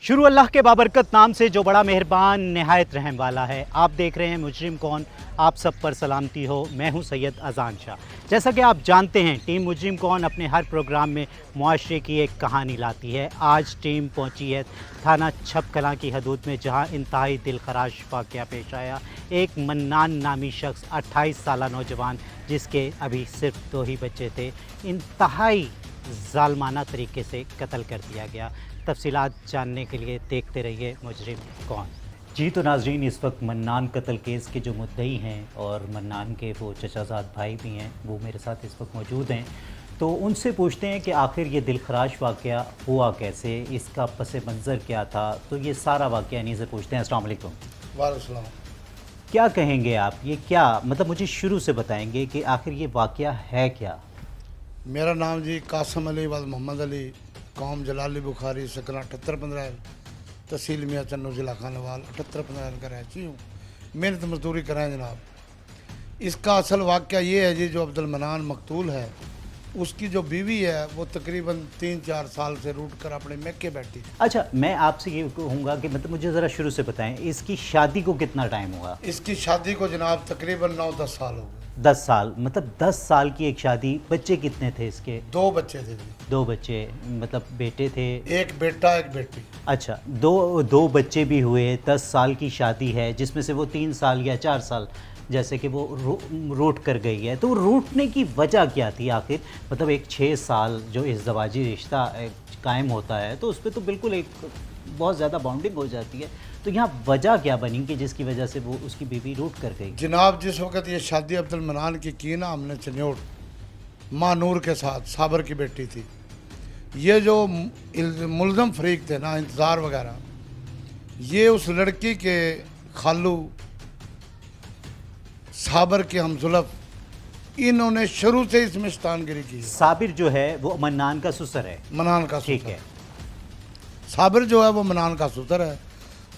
शुरू अल्लाह के बाबरकत नाम से जो बड़ा मेहरबान नहायत रहम वाला है। आप देख रहे हैं मुजरिम कौन। आप सब पर सलामती हो। मैं हूं सैयद अजान शाह। जैसा कि आप जानते हैं, टीम मुजरिम कौन अपने हर प्रोग्राम में मुआशरे की एक कहानी लाती है। आज टीम पहुंची है थाना छपकलां की हदूद में, जहां इंतहाई दिलखराश वाक़या पेश आया। एक मन्नान नामी शख्स 28 साला नौजवान, जिसके अभी सिर्फ 2 ही बच्चे थे, इंतहाई ज़ालमाना तरीके से कत्ल कर दिया गया। तफसीलात जानने के लिए देखते रहिए मुजरिम कौन। जी तो नाजरीन, इस वक्त मन्नान कत्ल केस के जो मुद्दई हैं और मन्नान के वो चचाजाद भाई भी हैं, वो मेरे साथ इस वक्त मौजूद हैं। तो उनसे पूछते हैं कि आखिर ये दिलखराश वाक़या हुआ कैसे, इसका पस मंज़र क्या था। तो ये सारा वाक़या इन्हीं से पूछते हैं। अस्सलाम वालेकुम। वालेकुम। क्या कहेंगे आप, ये क्या मतलब, मुझे शुरू से बताएंगे कि आखिर ये वाक़या है क्या। मेरा नाम जी कासम अली वाल मोहम्मद अली, कौम जलाली बुखारी, सकना 7815, तहसील मियाँ चन्नू, ज़िला खानवाल 7815 का रहती हूँ। मेहनत मजदूरी कराएँ जनाब। इसका असल वाक़या ये है जी, जो अब्दुल मनान मकतूल है, उसकी जो बीवी है वो तकरीबन 3-4 साल से रूट कर अपने मैके बैठी। अच्छा, मैं आपसे ये कहूँगा कि मतलब मुझे ज़रा शुरू से बताएं, इसकी शादी को कितना टाइम हुआ। इसकी शादी को जनाब तकरीबन 9-10 साल हो गए। 10 साल, मतलब 10 साल की एक शादी। बच्चे कितने थे इसके। 2 बच्चे थे जी। 2 बच्चे, मतलब बेटे थे। एक बेटा एक बेटी। अच्छा, दो बच्चे भी हुए। 10 साल की शादी है, जिसमें से वो 3 साल या 4 साल जैसे कि वो रूट कर गई है। तो रूटने की वजह क्या थी आखिर। मतलब एक 6 साल जो इज़्दवाजी रिश्ता कायम होता है, तो उस पर तो बिल्कुल एक बहुत ज़्यादा बॉन्डिंग हो जाती है। तो यहाँ वजह क्या बनी कि जिसकी वजह से वो उसकी बीवी रूट कर गई। जनाब, जिस वक्त ये शादी अब्दुल मनान की ना हमने चन्योट माँ नूर के साथ, साबर की बेटी थी। ये जो मुल्ज़म फरीक थे ना, इंतज़ार वगैरह, ये उस लड़की के खालू साबर के हमजुलफ, इन्होंने शुरू से इसमें शैतानगिरी की। साबिर जो है वो मन्नान का ससुर है। मनान का ठीक ससुर है। साबिर जो है वो मनान का ससुर है।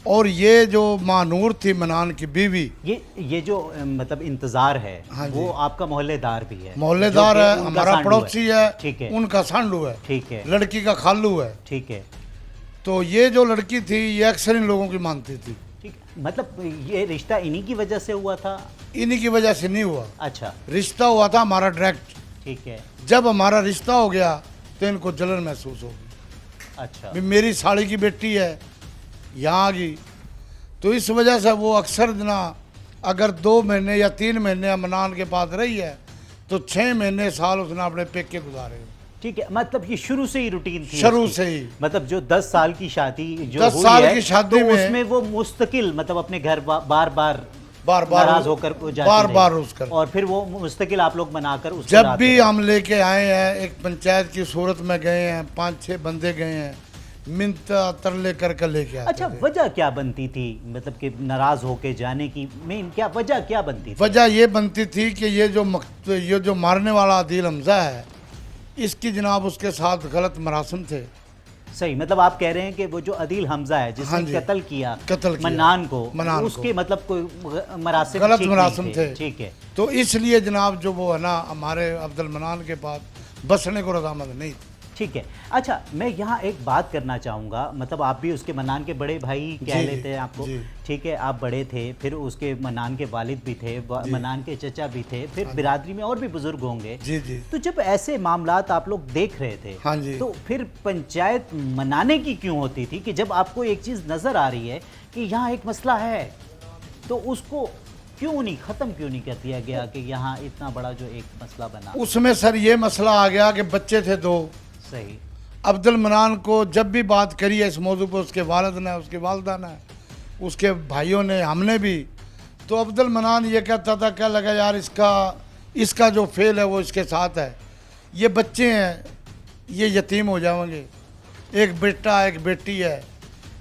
और ये जो मानूर थी मनान की बीवी, ये जो मतलब इंतज़ार है, हाँ जी, वो आपका मोहल्लेदार भी है। मोहल्लेदार है, हमारा पड़ोसी है। ठीक है। उनका सांडू है। ठीक है। लड़की का खालू है। ठीक है। तो ये जो लड़की थी, ये अक्सर इन लोगों की मानती थी। ठीक, मतलब ये रिश्ता इन्हीं की वजह से हुआ था। इन्हीं की वजह से नहीं हुआ। अच्छा। रिश्ता हुआ था हमारा डायरेक्ट। ठीक है। जब हमारा रिश्ता हो गया तो इनको जलन महसूस होगी। अच्छा। भी मेरी साड़ी की बेटी है, यहाँ आ गई। तो इस वजह से वो अक्सर ना, अगर 2 महीने या 3 महीने मनान के पास रही है, तो 6 महीने साल उसने अपने पेके गुजारे। ठीक है, मतलब ये शुरू से ही रूटीन थी। शुरू से ही, मतलब जो 10 साल की शादी जो 10 हुई साल है, की शादी तो में उसमें वो मुस्तकिल, मतलब अपने घर बार बार नाराज होकर बार उसकर, और फिर वो मुस्तकिल आप लोग बनाकर उसको जब भी हम लेके आए हैं, एक पंचायत की सूरत में गए हैं, 5-6 बंदे गए हैं, मिन्नत तरले करके लेके आते। अच्छा, वजह क्या बनती थी, मतलब कि नाराज होके जाने की मेन क्या वजह बनती थी। वजह ये बनती थी कि ये जो मारने वाला आदिल हमजा है, इसकी जनाब उसके साथ गलत मरासम थे। सही, मतलब आप कह रहे हैं कि वो जो अदील हमजा है, जिसने हाँ कत्ल किया मन्नान को, उसके मतलब कोई गलत मरासम थे। ठीक है। तो इसलिए जनाब जो वो है ना, हमारे अब्दुल मनान के पास बसने को रजामंद नहीं थी। ठीक है। अच्छा, मैं यहाँ एक बात करना चाहूँगा, मतलब आप भी उसके मन्नान के बड़े भाई कह लेते हैं आपको। ठीक है, आप बड़े थे, फिर उसके मन्नान के वालिद भी थे, मन्नान के चचा भी थे, फिर बिरादरी में और भी बुजुर्ग होंगे। जी जी। तो जब ऐसे मामलात आप लोग देख रहे थे, हाँ जी, तो फिर पंचायत मनाने की क्यों होती थी कि जब आपको एक चीज़ नज़र आ रही है कि यहाँ एक मसला है, तो उसको क्यों नहीं कर दिया गया कि यहाँ इतना बड़ा जो एक मसला बना। उसमें सर ये मसला आ गया कि बच्चे थे 2। सही। अब्दुल मनान को जब भी बात करी है इस मौजू पर, उसके वालिद ने, उसके वालदा ने, उसके भाइयों ने, हमने भी, तो अब्दुल मनान ये कहता था, क्या लगा यार इसका जो फेल है वो इसके साथ है, ये बच्चे हैं, ये यतीम हो जाएंगे, एक बेटा एक बेटी है,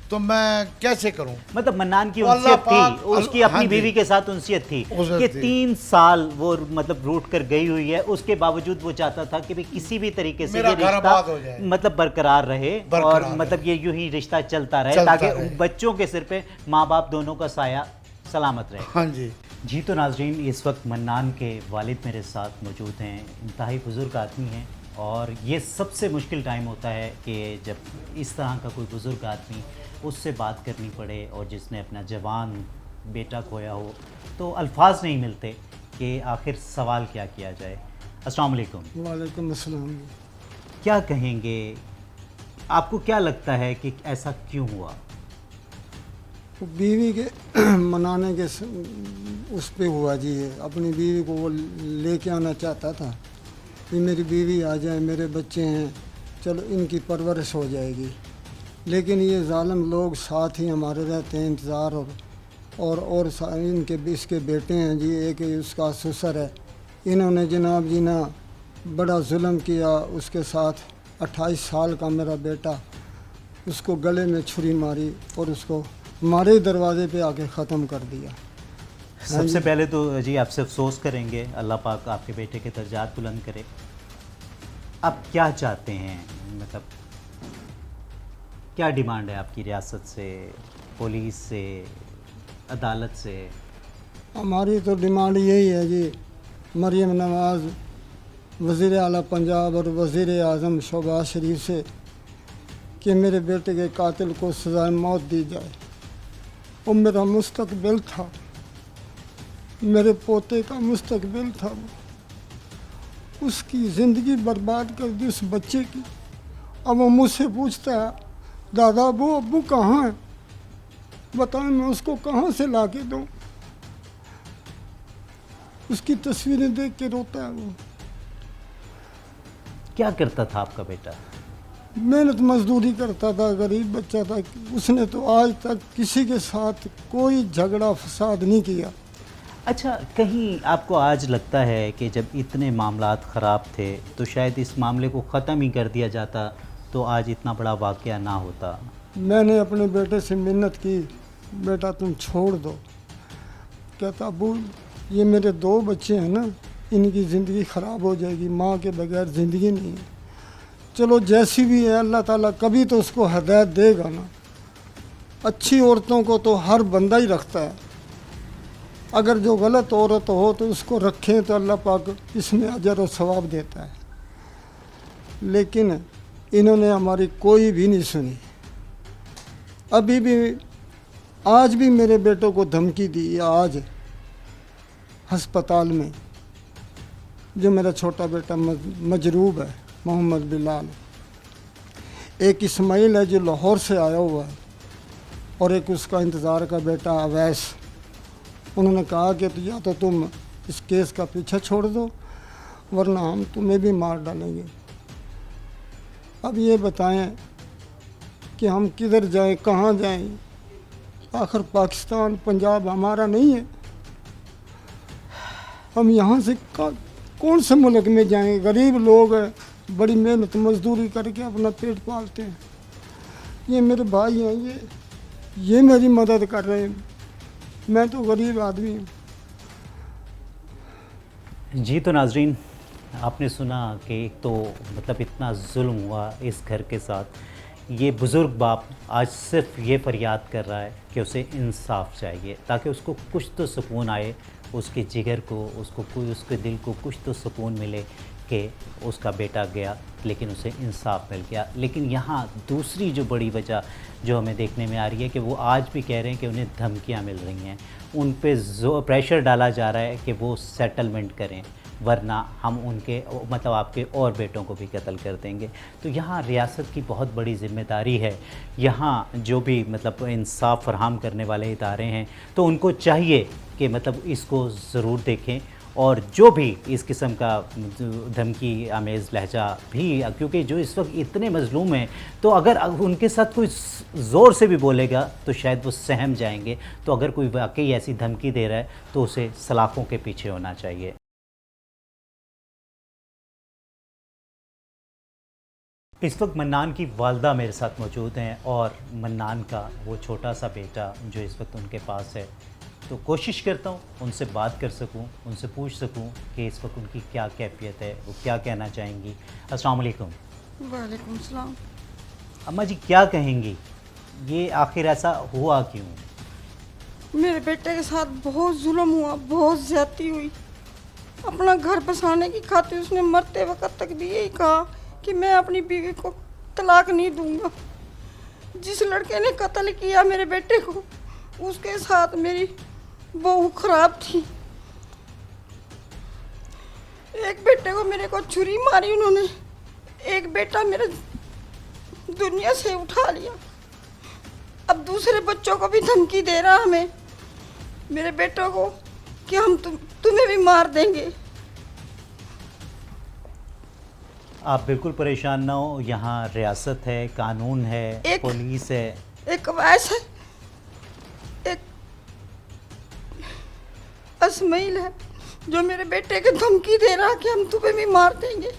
तो मैं कैसे करूं। मतलब मन्नान की उनसियत थी, उसकी अपनी बीवी के साथ उनसियत थी कि 3 साल वो मतलब रूट कर गई हुई है, उसके बावजूद वो चाहता था कि किसी भी तरीके से ये रिश्ता मतलब बरकरार रहे, और मतलब ये यूं ही रिश्ता चलता रहे, ताकि बच्चों के सिर पे माँ बाप दोनों का साया सलामत रहे। हाँ जी। जी तो नाजरीन, इस वक्त मन्नान के वालिद मेरे साथ मौजूद हैं। इंतहाई बुज़ुर्ग आदमी हैं, और ये सबसे मुश्किल टाइम होता है कि जब इस तरह का कोई बुज़ुर्ग आदमी اس سے بات کرنی پڑے اور جس نے اپنا جوان بیٹا کھویا ہو تو الفاظ نہیں ملتے کہ آخر سوال کیا کیا جائے۔ السلام علیکم۔ وعلیکم السلام۔ کیا کہیں گے، آپ کو کیا لگتا ہے کہ ایسا کیوں ہوا؟ وہ بیوی کے منانے کے اس پہ ہوا جی، اپنی بیوی کو وہ لے کے آنا چاہتا تھا کہ میری بیوی آ جائے، میرے بچے ہیں، چلو ان کی پرورش ہو جائے گی، لیکن یہ ظالم لوگ ساتھ ہی ہمارے رہتے ہیں انتظار، اور ان کے اس کے بیٹے ہیں جی، ایک اس کا سسر ہے، انہوں نے جناب جی نا بڑا ظلم کیا اس کے ساتھ۔ 28 سال کا میرا بیٹا، اس کو گلے میں چھری ماری اور اس کو ہمارے دروازے پہ آ کے ختم کر دیا۔ سب سے پہلے تو جی آپ سے افسوس کریں گے، اللہ پاک آپ کے بیٹے کے درجات بلند کرے۔ آپ کیا چاہتے ہیں، مطلب کیا ڈیمانڈ ہے آپ کی ریاست سے، پولیس سے، عدالت سے؟ ہماری تو ڈیمانڈ یہی ہے جی، مریم نواز وزیر اعلیٰ پنجاب اور وزیر اعظم شہباز شریف سے کہ میرے بیٹے کے قاتل کو سزائے موت دی جائے۔ وہ میرا مستقبل تھا، میرے پوتے کا مستقبل تھا، وہ اس کی زندگی برباد کر دی اس بچے کی۔ اب وہ مجھ سے پوچھتا ہے دادا ابو کہاں ہیں، بتائیں میں اس کو کہاں سے لا کے دوں؟ اس کی تصویریں دیکھ کے روتا ہے وہ۔ کیا کرتا تھا آپ کا بیٹا؟ محنت مزدوری کرتا تھا، غریب بچہ تھا، اس نے تو آج تک کسی کے ساتھ کوئی جھگڑا فساد نہیں کیا۔ اچھا، کہیں آپ کو آج لگتا ہے کہ جب اتنے معاملات خراب تھے تو شاید اس معاملے کو ختم ہی کر دیا جاتا تو آج اتنا بڑا واقعہ نہ ہوتا؟ میں نے اپنے بیٹے سے منت کی، بیٹا تم چھوڑ دو، کہتا ابو یہ میرے 2 بچے ہیں نا، ان کی زندگی خراب ہو جائے گی، ماں کے بغیر زندگی نہیں ہے۔ چلو جیسی بھی ہے اللہ تعالیٰ کبھی تو اس کو ہدایت دے گا نا، اچھی عورتوں کو تو ہر بندہ ہی رکھتا ہے، اگر جو غلط عورت ہو تو اس کو رکھیں تو اللہ پاک اس میں اجر و ثواب دیتا ہے، لیکن انہوں نے ہماری کوئی بھی نہیں سنی۔ ابھی بھی آج بھی میرے بیٹوں کو دھمکی دی، آج ہسپتال میں جو میرا چھوٹا بیٹا مجروب ہے محمد بلال، ایک اسماعیل ہے جو لاہور سے آیا ہوا ہے، اور ایک اس کا انتظار کا بیٹا اویس۔ انہوں نے کہا کہ یا تو تم اس کیس کا پیچھا چھوڑ دو ورنہ ہم تمہیں بھی مار ڈالیں گے۔ اب یہ بتائیں کہ ہم کدھر جائیں، کہاں جائیں؟ آخر پاکستان پنجاب ہمارا نہیں ہے، ہم یہاں سے کون سے ملک میں جائیں؟ غریب لوگ ہیں، بڑی محنت مزدوری کر کے اپنا پیٹ پالتے ہیں۔ یہ میرے بھائی ہیں، یہ میری مدد کر رہے ہیں، میں تو غریب آدمی ہوں۔ جی تو ناظرین، آپ نے سنا کہ ایک تو مطلب اتنا ظلم ہوا اس گھر کے ساتھ، یہ بزرگ باپ آج صرف یہ فریاد کر رہا ہے کہ اسے انصاف چاہیے تاکہ اس کو کچھ تو سکون آئے، اس کے جگر کو، اس کے دل کو کچھ تو سکون ملے کہ اس کا بیٹا گیا لیکن اسے انصاف مل گیا۔ لیکن یہاں دوسری جو بڑی وجہ جو ہمیں دیکھنے میں آ رہی ہے کہ وہ آج بھی کہہ رہے ہیں کہ انہیں دھمکیاں مل رہی ہیں، ان پہ پریشر ڈالا جا رہا ہے کہ وہ سیٹلمنٹ کریں ورنہ ہم ان کے مطلب آپ کے اور بیٹوں کو بھی قتل کر دیں گے۔ تو یہاں ریاست کی بہت بڑی ذمہ داری ہے، یہاں جو بھی مطلب انصاف فراہم کرنے والے ادارے ہیں تو ان کو چاہیے کہ مطلب اس کو ضرور دیکھیں، اور جو بھی اس قسم کا دھمکی آمیز لہجہ بھی، کیونکہ جو اس وقت اتنے مظلوم ہیں تو اگر ان کے ساتھ کوئی زور سے بھی بولے گا تو شاید وہ سہم جائیں گے، تو اگر کوئی واقعی ایسی دھمکی دے رہا ہے تو اسے سلاخوں کے پیچھے ہونا چاہیے۔ اس وقت منان کی والدہ میرے ساتھ موجود ہیں اور منان کا وہ چھوٹا سا بیٹا جو اس وقت ان کے پاس ہے، تو کوشش کرتا ہوں ان سے بات کر سکوں، ان سے پوچھ سکوں کہ اس وقت ان کی کیا کیفیت ہے، وہ کیا کہنا چاہیں گی۔ السلام علیکم۔ وعلیکم السلام۔ اماں جی کیا کہیں گی، یہ آخر ایسا ہوا کیوں؟ میرے بیٹے کے ساتھ بہت ظلم ہوا، بہت زیادتی ہوئی، اپنا گھر بسانے کی خاطر اس نے مرتے وقت تک بھی یہی کہا کہ میں اپنی بیوی کو طلاق نہیں دوں گا، जिस लड़के ने कत्ल किया मेरे बेटे को, उसके साथ मेरी बहू खराब थी। एक बेटे को मेरे को छुरी मारी उन्होंने, एक बेटा मेरे दुनिया से उठा लिया। अब दूसरे बच्चों को भी धमकी दे रहा हमें, मेरे बेटों को, कि हम तुम्हें भी मार देंगे। आप बिल्कुल परेशान ना हो, यहाँ रियासत है, कानून है, पुलिस है। एक वैस है, एक असमाइल है जो मेरे बेटे के धमकी दे रहा कि हम तुम्हें भी मार देंगे।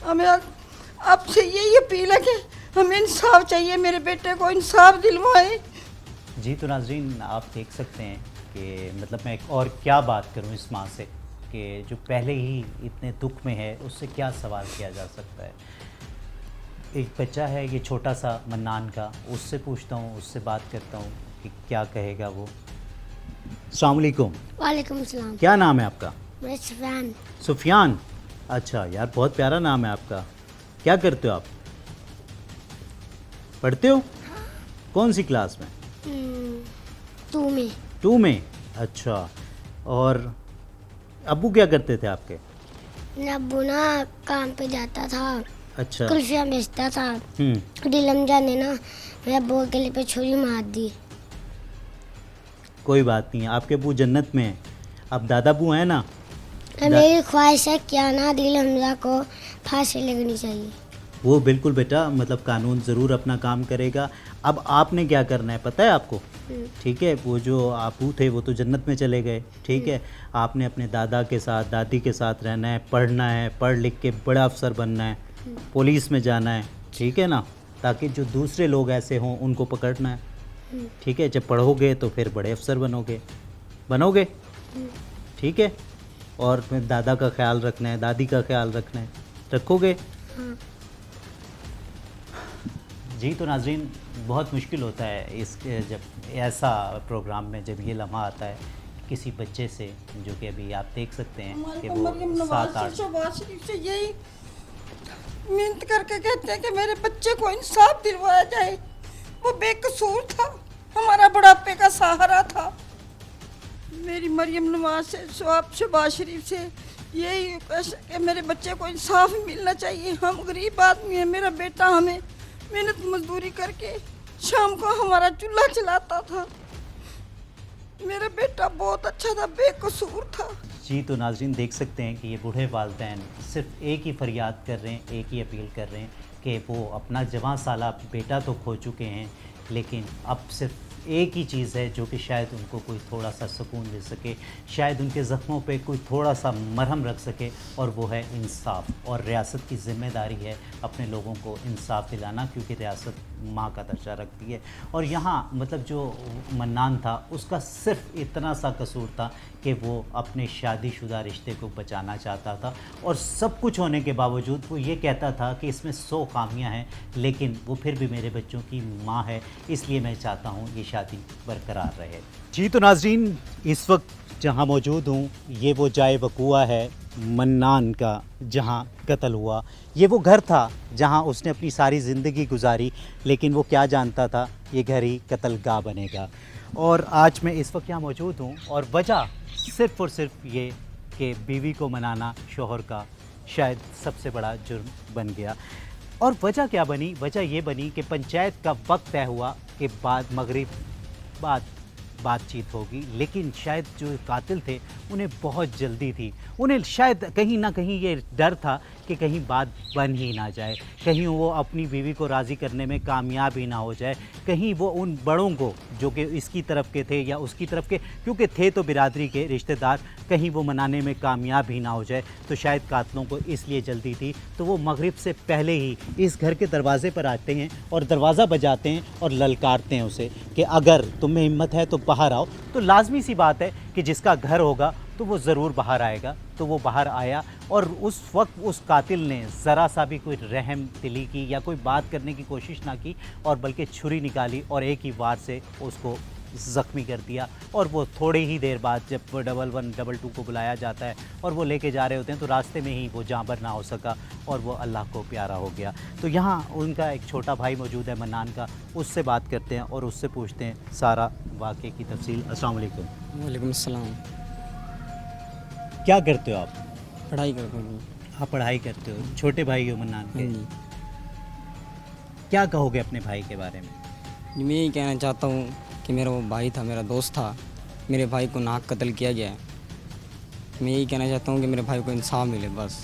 हमें आपसे यही अपील है कि हमें इंसाफ चाहिए, मेरे बेटे को इंसाफ दिलवाए। जी तो नाजरीन, आप देख सकते हैं कि मतलब मैं और क्या बात करूं इस माँ से कि जो पहले ही इतने दुख में है, उससे क्या सवाल किया जा सकता है। एक बच्चा है ये छोटा सा मन्नान का, उससे पूछता हूँ, उससे बात करता हूँ कि क्या कहेगा वो। अस्सलाम वालेकुम। वालेकुम सलाम। क्या नाम है आपका? मैं सुफियान। सुफियान। अच्छा यार, बहुत प्यारा नाम है आपका। क्या करते हो आप? पढ़ते हो? कौन सी क्लास में? 2 में। 2 में। अच्छा, और अब्बू क्या करते थे आपके? अब्बू ना काम पे जाता था, अच्छा। कुल्फियाँ बेचता था। दिलमजा ने ना मेरे अब्बू के लिए पे छुरी मार दी। कोई बात नहीं, आपके अब्बू जन्नत में हैं। अब दादा अब्बू हैं ना? मेरी ख्वाहिश है क्या ना दिल हमजा को फांसी लगनी चाहिए। वो बिल्कुल बेटा, मतलब कानून ज़रूर अपना काम करेगा। अब आपने क्या करना है पता है आपको? ठीक है, वो जो आपू थे वो तो जन्नत में चले गए, ठीक है। आपने अपने दादा के साथ, दादी के साथ रहना है, पढ़ना है, पढ़ लिख के बड़ा अफसर बनना है, पुलिस में जाना है, ठीक है ना, ताकि जो दूसरे लोग ऐसे हों उनको पकड़ना है, ठीक है। जब पढ़ोगे तो फिर बड़े अफसर बनोगे, ठीक है। और फिर दादा का ख्याल रखना है, दादी का ख्याल रखना है, रखोगे? जी तो नाजरीन, बहुत मुश्किल होता है इस जब ऐसा प्रोग्राम में जब ये लम्हा आता है किसी बच्चे से, जो कि अभी आप देख सकते हैं कि वो 7-8 से यही मिन्नत करके कहते हैं कि मेरे बच्चे को इंसाफ दिलवाया जाए। वो बेकसूर था, हमारा बुढ़ापे का सहारा था। मेरी मरियम नवाज से, शहबाज शरीफ से यही रिक्वेस्ट है कि मेरे बच्चे को इंसाफ मिलना चाहिए। हम गरीब आदमी हैं, मेरा बेटा हमें मेहनत मजदूरी करके शाम को हमारा चूल्हा चलाता था। मेरा बेटा बहुत अच्छा था, बेकसूर था। जी तो नाजरीन देख सकते हैं कि ये बूढ़े वालिदैन सिर्फ एक ही फरियाद कर रहे हैं, एक ही अपील कर रहे हैं कि वो अपना जवां साला बेटा तो खो चुके हैं, लेकिन अब सिर्फ एक ही चीज़ है जो कि शायद उनको कोई थोड़ा सा सुकून दे सके, शायद उनके ज़ख्मों पे कोई थोड़ा सा मरहम रख सके, और वो है इंसाफ। और रियासत की ज़िम्मेदारी है अपने लोगों को इंसाफ दिलाना, क्योंकि रियासत माँ का दर्जा रखती है। और यहाँ मतलब जो मन्नान था उसका सिर्फ इतना सा कसूर था कि वो अपने शादीशुदा रिश्ते को बचाना चाहता था, और सब कुछ होने के बावजूद वो ये कहता था कि इसमें 100 खामियां हैं, लेकिन वो फिर भी मेरे बच्चों की माँ है, इसलिए मैं चाहता हूँ ये शादी बरकरार रहे। जी तो नाजरीन, इस वक्त जहाँ मौजूद हूँ ये वो जाए वकूआ है मन्नान का, जहाँ कत्ल हुआ। ये वो घर था जहाँ उसने अपनी सारी ज़िंदगी गुजारी, लेकिन वो क्या जानता था ये घर ही कत्लगाह बनेगा। और आज मैं इस वक्त यहाँ मौजूद हूँ, और वजह सिर्फ़ और सिर्फ ये कि बीवी को मनाना शोहर का शायद सबसे बड़ा जुर्म बन गया। और वजह क्या बनी? वजह ये बनी कि पंचायत का वक्त तय हुआ कि बाद मगरिब बातचीत होगी, लेकिन शायद जो कातिल थे उन्हें बहुत जल्दी थी, उन्हें शायद कहीं ना कहीं ये डर था कि कहीं बात बन ही ना जाए, कहीं वो अपनी बीवी को राज़ी करने में कामयाब ही ना हो जाए, कहीं वो उन बड़ों को जो कि इसकी तरफ के थे या उसकी तरफ के, क्योंकि थे तो बिरादरी के रिश्तेदार, कहीं वो मनाने में कामयाब ही ना हो जाए। तो शायद कातिलों को इसलिए जल्दी थी, तो वो मगरिब से पहले ही इस घर के दरवाज़े पर आते हैं और दरवाज़ा बजाते हैं और ललकारते हैं उसे कि अगर तुम्हें हिम्मत है तो बाहर आओ। तो लाजमी सी बात है कि जिसका घर होगा तो वो ज़रूर बाहर आएगा। तो वो बाहर आया, और उस वक्त उस कातिल ने ज़रा सा भी कोई रहम दिली की या कोई बात करने की कोशिश ना की, और बल्कि छुरी निकाली और एक ही वार से उसको ज़ख्मी कर दिया। और वो थोड़ी ही देर बाद जब 112 को बुलाया जाता है और वो लेके जा रहे होते हैं तो रास्ते में ही वो जाँबर ना हो सका और वो अल्लाह को प्यारा हो गया। तो यहाँ उनका एक छोटा भाई मौजूद है मन्नान का, उससे बात करते हैं और उससे पूछते हैं सारा वाक़े की तफसील। अस्सलाम वालेकुम। वालेकुम सलाम। क्या करते हो आप? पढ़ाई करता हूँ। आप पढ़ाई करते हो, छोटे भाई हो मन्नान के। हाँ जी। क्या कहोगे अपने भाई के बारे में? मैं यही कहना चाहता हूँ कि मेरा वो भाई था, मेरा दोस्त था, मेरे भाई को नाक कत्ल किया गया है। मैं यही कहना चाहता हूँ कि मेरे भाई को इंसाफ मिले बस।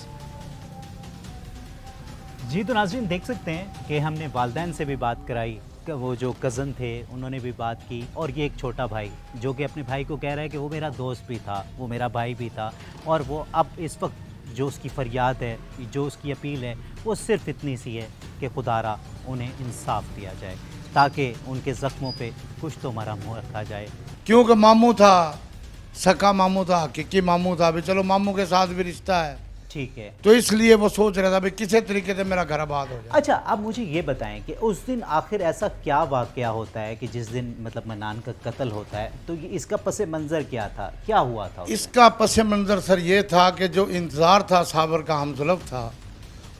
जी तो नाज़रीन देख सकते हैं कि हमने वालिदैन से भी बात कराई, वो जो कज़न थे उन्होंने भी बात की, और ये एक छोटा भाई जो कि अपने भाई को कह रहा है कि वो मेरा दोस्त भी था, वो मेरा भाई भी था, और वो अब इस वक्त जो उसकी फ़रियाद है, जो उसकी अपील है, वो सिर्फ़ इतनी सी है कि खुदारा उन्हें इंसाफ दिया जाए ताकि उनके ज़ख्मों पे कुछ तो मरहम रखा जाए। क्योंकि मामू था, सका मामू था, हकीकी मामू था, अभी चलो मामू के साथ भी रिश्ता है, ठीक है। तो इसलिए वो सोच रहा था भाई किसी तरीके से मेरा घर आबाद हो जाए। अच्छा, अब मुझे ये बताएं कि उस दिन आखिर ऐसा क्या वाक़या होता है कि जिस दिन मतलब मन्नान का कत्ल होता है, तो ये इसका पस मंज़र क्या था, क्या हुआ था? इसका पस मंज़र सर ये था कि जो इंतज़ार था साबर का हमसुलफ था,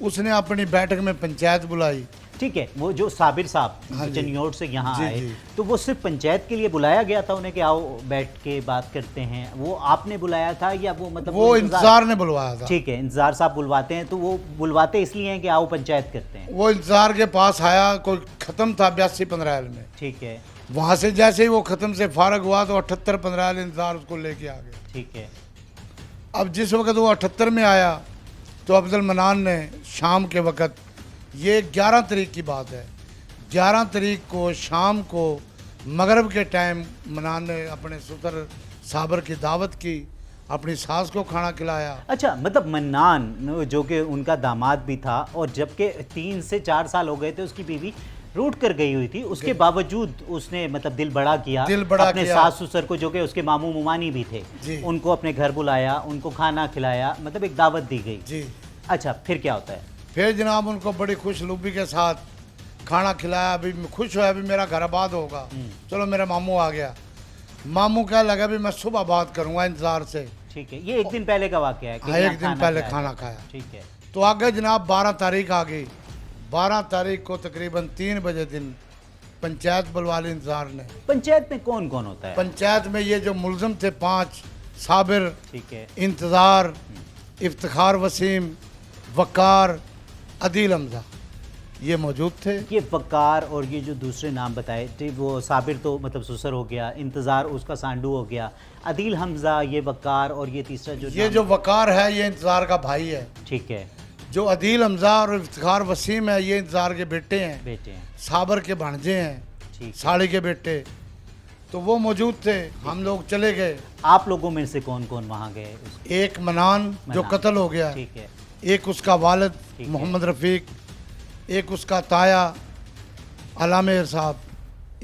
उसने अपनी बैठक में पंचायत बुलाई। ठीक है, वो जो साबिर साहब हाँ जी। चनियोड़ से यहाँ जी, आए, जी। तो वो सिर्फ पंचायत के लिए बुलाया गया था उन्हें कि आओ बैठ के बात करते हैं, वो आपने बुलाया था या वो मतलब वो इंतज़ार ने बुलवाया था। ठीक है, इंतज़ार साहब बुलवाते हैं तो वो बुलवाते इसलिए हैं कि आओ पंचायत करते हैं। वो इंतज़ार के पास आया, कोई ख़त्म था 82-15 में, ठीक है, वहाँ से जैसे ही वो ख़त्म से फारग हुआ तो 78-15 इंतज़ार उसको लेके आ गया। ठीक है। अब जिस वक्त वो 78 में आया तो अब्दुल मनान ने शाम के वक़्त, ये 11 तारीख की बात है, 11 तारीख को शाम को मगरब के टाइम मनान ने अपने ससुर साबर की दावत की, अपनी सास को खाना खिलाया। अच्छा, मतलब मन्नान जो कि उनका दामाद भी था, और जबकि 3 से 4 साल हो गए थे उसकी बीवी रूट कर गई हुई थी, उसके बावजूद उसने मतलब दिल बड़ा किया, अपने सास ससुर को जो कि उसके मामू मुमानी भी थे, उनको अपने घर बुलाया, उनको खाना खिलाया, मतलब एक दावत दी गई जी। अच्छा, फिर क्या होता है? फिर जनाब उनको बड़ी खुशलूबी के साथ खाना खिलाया, अभी खुश हुआ अभी मेरा घर आबाद होगा। चलो मेरा मामू आ गया, मामू क्या लगा भी मैं सुबह बात करूंगा इंतज़ार से। ठीक है, ये एक दिन पहले का वाक़या है कि हाँ, यहाँ एक दिन पहले खाया खाना था। खाया। ठीक है। तो आगे जनाब 12 तारीख आ गई, 12 तारीख को तकरीबन 3 बजे दिन पंचायत बुलवा ली इंतज़ार ने। पंचायत में कौन कौन होता है? पंचायत में ये जो मुलजम थे 5, साबिर, ठीक है, इंतज़ार, इफ्तिखार वसीम, वकार, अदील हमजा, ये मौजूद थे। ये वकार और ये जो दूसरे नाम बताए थे, वो साबिर तो मतलब ससुर हो गया, इंतज़ार उसका सांडू हो गया, अदील हमज़ा, ये वकार, और ये तीसरा ये जो वकार है ये इंतज़ार का भाई है। ठीक है। जो अदील हमजा और इफ्तिखार वसीम है ये इंतज़ार के बेटे हैं, बेटे हैं। साबर के भांजे हैं, ठीक। साड़ी के बेटे, तो वो मौजूद थे। हम लोग चले गए। आप लोगों में से कौन कौन वहाँ गए? एक मनान जो कत्ल हो गया, ठीक है, एक उसका वालिद ठीक है। मोहम्मद रफ़ीक, एक उसका ताया अलामेर साहब,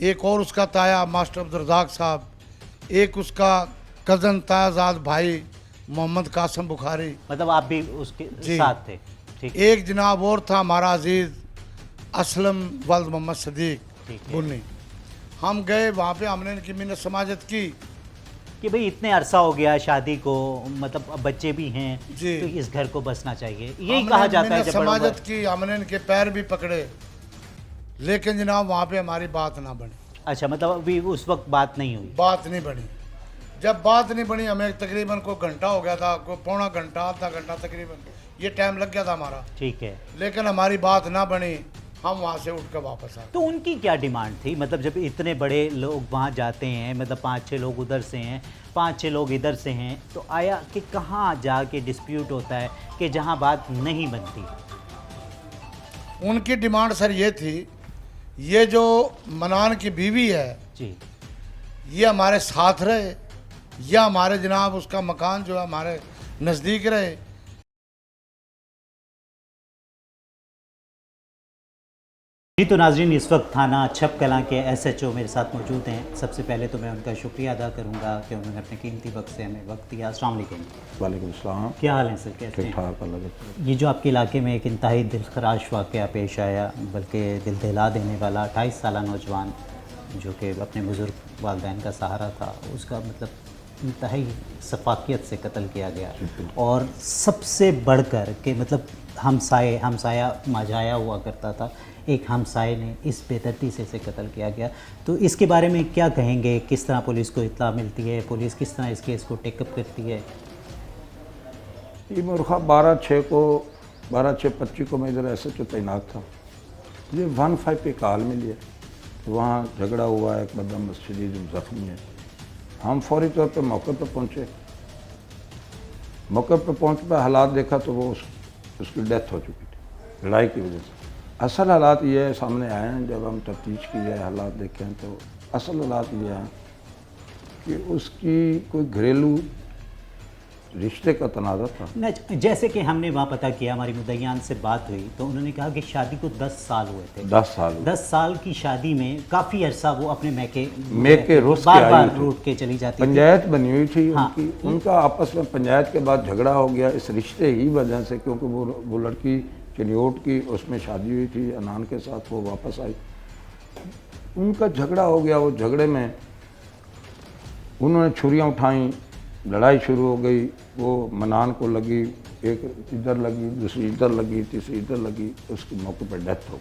एक और उसका ताया मास्टर अब्दुर्रज़ाक साहब, एक उसका कज़न तायाजाद भाई मोहम्मद कासिम बुखारी, मतलब आप भी उसके जी। साथ थे। ठीक। एक जनाब और था हमारा अजीज़ असलम वल्द मोहम्मद सदीक ठीक है। बुन्नी। हम गए वहाँ पे, हमने इनकी मिन्नत समाजत की कि भाई इतने अरसा हो गया शादी को, मतलब अब बच्चे भी हैं, जी। तो इस घर को बसना चाहिए, यही हमने कहा जाता है मिन्नत जब बड़ों समाजत की, हमने इनके पैर भी पकड़े, लेकिन जनाब वहाँ पे हमारी बात ना बनी। अच्छा, मतलब अभी उस वक्त बात नहीं हुई। बात नहीं बनी। जब बात नहीं बनी, हमें तकरीबन कोई घंटा हो गया था, कोई पौना घंटा, आधा घंटा तकरीबन ये टाइम लग गया था हमारा, ठीक है। लेकिन हमारी बात ना बनी। हम वहाँ से उठ कर वापस आए। तो उनकी क्या डिमांड थी? मतलब जब इतने बड़े लोग वहाँ जाते हैं, मतलब 5-6 लोग उधर से हैं, 5-6 लोग इधर से हैं, तो आया कि कहाँ जाके डिस्प्यूट होता है कि जहाँ बात नहीं बनती? उनकी डिमांड सर ये थी, ये जो मनान की बीवी है जी, ये हमारे साथ रहे, या हमारे जनाब उसका मकान जो है हमारे नज़दीक रहे। जी तो नाज़रीन, इस वक्त थाना छप कलां के SHO मेरे साथ मौजूद हैं। सबसे पहले तो मैं उनका शुक्रिया अदा करूंगा कि उन्होंने अपने कीमती वक्त से हमें वक्त दिया। अस्सलाम वालेकुम। वालेकुम सलाम। क्या हाल है सर, कैसे ठीक हैं? ठाक अल्लाह। ये जो आपके इलाके में एक इंतहाई दिलखराश वाक़या पेश आया, बल्कि दिल दहला देने वाला, 28 साल नौजवान جو کہ اپنے بزرگ والدین کا سہارا تھا، اس کا مطلب انتہائی شفافیت سے قتل کیا گیا، اور سب سے بڑھ کر کہ مطلب ہمسایہ ماجھایا ہوا کرتا تھا، ایک ہمسائے نے اس بے دردی سے اسے قتل کیا گیا. تو اس کے بارے میں کیا کہیں گے؟ کس طرح پولیس کو اطلاع ملتی ہے؟ پولیس کس طرح اس کیس کو ٹیک اپ کرتی ہے؟ یہ مرخہ 12/6/25 کو میں ادھر ایسے تو تعینات تھا. یہ 1-5 پہ کال ملی ہے، وہاں جھگڑا ہوا ہے، ایک بندہ مسجد جو زخمی ہے. ہم فوری طور پہ موقع پہ پہنچے. موقع پہ پہنچ پہ حالات دیکھا تو وہ اس کی ڈیتھ ہو چکی تھی لڑائی کی وجہ سے. اصل حالات یہ ہے سامنے آئے ہیں، جب ہم تفتیش کی ہے حالات دیکھے ہیں تو اصل حالات یہ ہیں کہ اس کی کوئی گھریلو رشتے کا تنازع تھا. جیسے کہ ہم نے وہاں پتہ کیا، ہماری مدعیان سے بات ہوئی تو انہوں نے کہا کہ شادی کو 10 سال ہوئے تھے. 10 سال کی شادی میں کافی عرصہ وہ اپنے میکے روس کے بار آئی تھی. روٹ کے چلی جاتی تھی. پنچایت بنی ہوئی تھی ہاں. ان کا آپس میں پنچایت کے بعد جھگڑا ہو گیا اس رشتے ہی وجہ سے، کیونکہ وہ لڑکی چنیوٹ کی اس میں شادی ہوئی تھی انان کے ساتھ، وہ واپس آئی. ان کا جھگڑا ہو گیا. وہ جھگڑے میں انہوں نے چھریاں اٹھائیں، لڑائی شروع ہو گئی. وہ منان کو لگی، ایک ادھر لگی، دوسری ادھر لگی، تیسری ادھر لگی. اس کی موقع پہ ڈیتھ ہو گئی.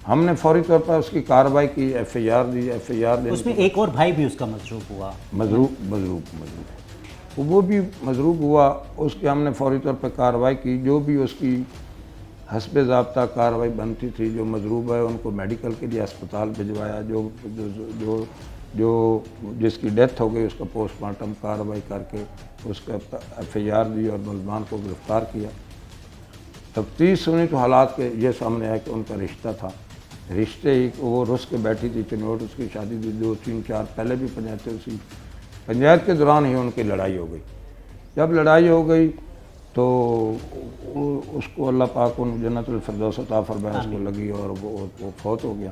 ہم نے فوری طور پر اس کی کارروائی کی، FIR دی. FIR اس میں ایک اور بھائی بھی اس کا مضروب ہوا. مضروب وہ بھی مضروب ہوا. اس کے ہم نے فوری طور پہ کارروائی کی. جو بھی اس کی حسب ضابطہ کارروائی بنتی تھی، جو مضروب ہے ان کو میڈیکل کے لیے اسپتال بھجوایا. جو جس کی ڈیتھ ہو گئی اس کا پوسٹ مارٹم کارروائی کر کے اس کا FIR دی اور ملزمان کو گرفتار کیا. تفتیش سنی تو حالات کے یہ سامنے آیا کہ ان کا رشتہ تھا. رشتے ہی وہ رس کے بیٹھی تھی چنوٹ، اس کی شادی تھی 2-3-4 پہلے بھی پنچایت کے دوران ہی ان کی لڑائی ہو گئی. جب لڑائی ہو گئی تو اس کو اللہ پاک ان جنت الفردوس عطا فرمائے، اس کو لگی اور وہ فوت ہو گیا.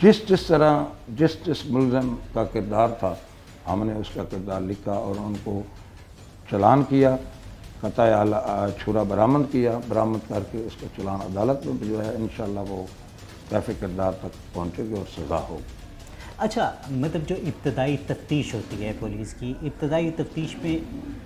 جس طرح جس ملزم کا کردار تھا ہم نے اس کا کردار لکھا اور ان کو چلان کیا، قطع چھرا برآمد کیا. برآمد کر کے اس کا چلان عدالت میں بھجوایا. انشاءاللہ وہ کیفِ کردار تک پہنچے گی اور سزا ہوگی. اچھا، مطلب جو ابتدائی تفتیش ہوتی ہے پولیس کی، ابتدائی تفتیش میں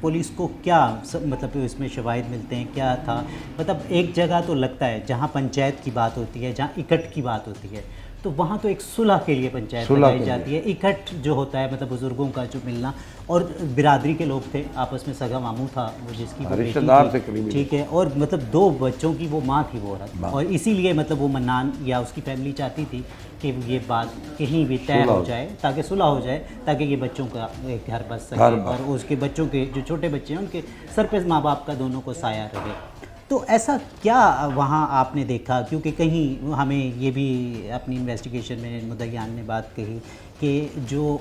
پولیس کو کیا مطلب اس میں شواہد ملتے ہیں؟ کیا تھا مطلب ایک جگہ تو لگتا ہے جہاں پنچایت کی بات ہوتی ہے، جہاں اکٹھ کی بات ہوتی ہے، تو وہاں تو ایک صلح کے لیے پنچایت لگائی جاتی ہے. اکٹھ جو ہوتا ہے مطلب بزرگوں کا جو ملنا، اور برادری کے لوگ تھے آپس میں، سگا ماموں تھا وہ جس کی رشتہ دار سے قریبی، ٹھیک ہے، اور مطلب 2 بچوں کی وہ ماں تھی وہ عورت، اور اسی لیے مطلب وہ منان یا اس کی فیملی چاہتی تھی کہ یہ بات کہیں بھی طے ہو جائے تاکہ صلح ہو جائے، تاکہ یہ بچوں کا ایک گھر بس سکے اور اس کے بچوں کے جو چھوٹے بچے ہیں ان کے سر پہ ماں باپ کا دونوں کو سایہ رہے. تو ایسا کیا وہاں آپ نے دیکھا؟ کیونکہ کہیں ہمیں یہ بھی اپنی انویسٹیگیشن میں مدعیان نے بات کہی کہ جو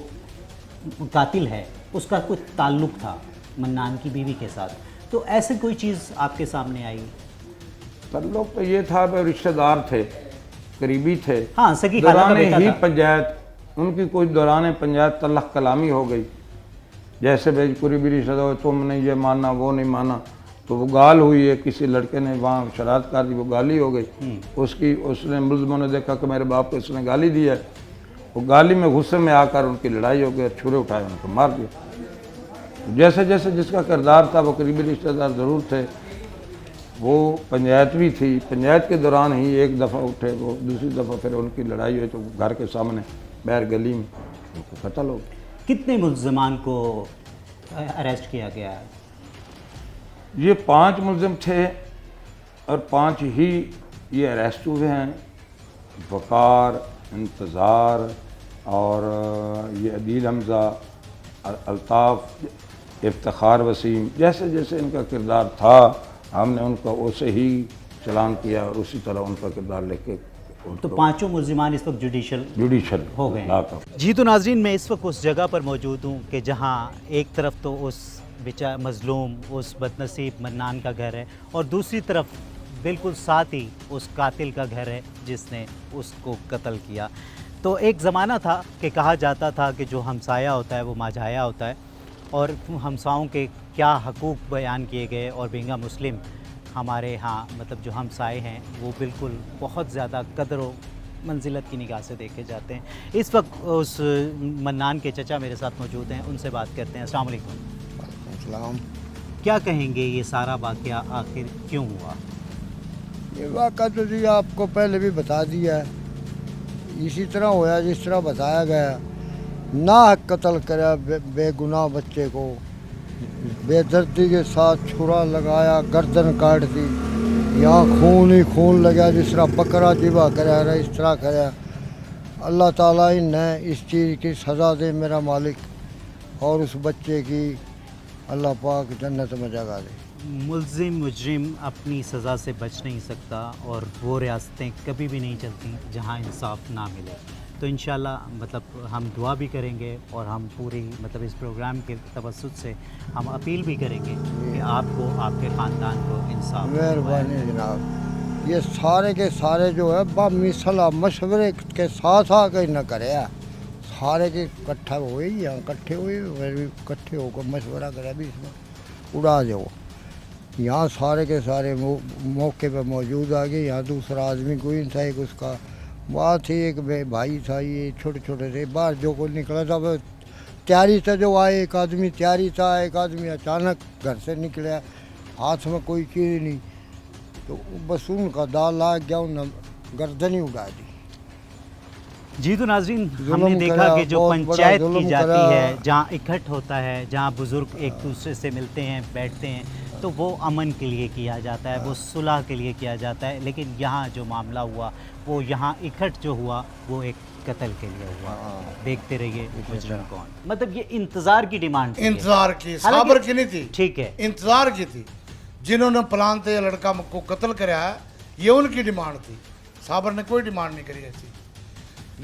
قاتل ہے اس کا کوئی تعلق تھا منان کی بیوی کے ساتھ. تو ایسے کوئی چیز آپ کے سامنے آئی؟ تعلق تو یہ تھا کہ رشتہ دار تھے، قریبی تھے. ہاں، سگی خالہ کا بیٹا تھا. پنچایت ان کی کوئی دوران پنچایت تلخ کلامی ہو گئی. جیسے بھائی قریبی رشتہ دار، تم نے یہ ماننا وہ نہیں مانا، تو وہ گال ہوئی ہے. کسی لڑکے نے وہاں شرارت کر دی، وہ گالی ہو گئی. اس نے ملزموں نے دیکھا کہ میرے باپ کو اس نے گالی دی ہے. وہ گالی میں غصے میں آ کر ان کی لڑائی ہو گئی، چھرے اٹھائے ان کو مار دیا. جیسے جس کا کردار تھا وہ قریبی رشتہ دار ضرور تھے. وہ پنچایت بھی تھی. پنچایت کے دوران ہی ایک دفعہ اٹھے، وہ دوسری دفعہ پھر ان کی لڑائی ہوئی تو گھر کے سامنے باہر گلی میں ان کو قتل ہو گیا. کتنے ملزمان کو اریسٹ کیا گیا ہے؟ یہ 5 ملزم تھے اور 5 ہی یہ اریسٹ ہوئے ہیں. وقار، انتظار اور یہ عدیل حمزہ، الطاف، افتخار وسیم، جیسے ان کا کردار تھا ہم نے ان کا اسے ہی چلان کیا اور اسی طرح ان کا کردار لکھ کے. تو 5 ملزمان اس وقت جوڈیشل ہو گئے ہیں. جی تو ناظرین، میں اس وقت اس جگہ پر موجود ہوں کہ جہاں ایک طرف تو اس مظلوم، اس بدنصیب منان کا گھر ہے، اور دوسری طرف بالکل ساتھ ہی اس قاتل کا گھر ہے جس نے اس کو قتل کیا. تو ایک زمانہ تھا کہ کہا جاتا تھا کہ جو ہمسایہ ہوتا ہے وہ ماجھایا ہوتا ہے، اور ہمساؤں کے کیا حقوق بیان کیے گئے. اور بینگا مسلم ہمارے ہاں مطلب جو ہمسائے ہیں وہ بالکل بہت زیادہ قدر و मंजिलत की निगाह से देखे जाते हैं। इस वक्त उस मन्नान के चचा मेरे साथ मौजूद हैं, उनसे बात करते हैं। अस्सलाम वालेकुम। सलाम। क्या कहेंगे ये सारा वाक़या आखिर क्यों हुआ? ये वाक़ा तो जी आपको पहले भी बता दिया है, इसी तरह होया जिस तरह बताया गया। ना कत्ल करा बेगुनाह बच्चे को, बेदर्दी के साथ छुरा लगाया, गर्दन काट दी, यहाँ खून ही खून लगा, जिस तरह बकरा ज़िबा करा रहा इस तरह करा। अल्लाह ताला इन्हें इस चीज़ की सज़ा दे मेरा मालिक, और उस बच्चे की अल्लाह पाक जन्नत में जगह दे। मुजरिम अपनी सज़ा से बच नहीं सकता और वो रियासतें कभी भी नहीं चलती जहाँ इंसाफ ना मिले। तो इंशाल्लाह मतलब हम दुआ भी करेंगे और हम पूरी मतलब इस प्रोग्राम के तवस्सुत से हम अपील भी करेंगे कि आपको, आपके ख़ानदान को इंसाफ मेहरबानी जनाब। ये सारे के सारे जो है बामी सलाह मशवरे के साथ आके न करे, सारे के इकट्ठा हुए यहाँ इकट्ठे हुए, फिर भी इकट्ठे होकर मशवरा करे भी इसमें उड़ा दो। यहाँ सारे के सारे मौके पर मौजूद आ गए। यहाँ दूसरा आदमी कोई नहीं था, एक उसका बात थी, एक भाई था, ये छोटे छोटे थे। बाहर जो कोई निकला था वो तैयारी था, जो आए एक आदमी तैयारी था, एक आदमी अचानक घर से निकला, हाथ में कोई चीज़ नहीं, तो बस उनका दाल ला गया, उन्होंने गर्दन ही उड़ा दी। जी तो नाज़रीन, जुल्म हमने देखा करा, कि जो बहुत बड़ा पंचायत जुल्म की जाती करा। है, जहाँ इकट्ठ होता है, जहाँ बुज़ुर्ग एक दूसरे से मिलते हैं, बैठते हैं, तो वो अमन के लिए किया जाता है, वो सुलह के लिए किया जाता है। लेकिन यहाँ जो मामला हुआ, वो यहाँ इकट्ठ जो हुआ वो एक कत्ल के लिए हुआ। देखते रहिए मुजरिम कौन। मतलब ये इंतज़ार की डिमांड थी, इंतजार की, हालांकि- साबर की नहीं थी, ठीक है, इंतजार की थी। जिन्होंने प्लान थे लड़का को कत्ल कराया, ये उनकी डिमांड थी। साबर ने कोई डिमांड नहीं करी ऐसी।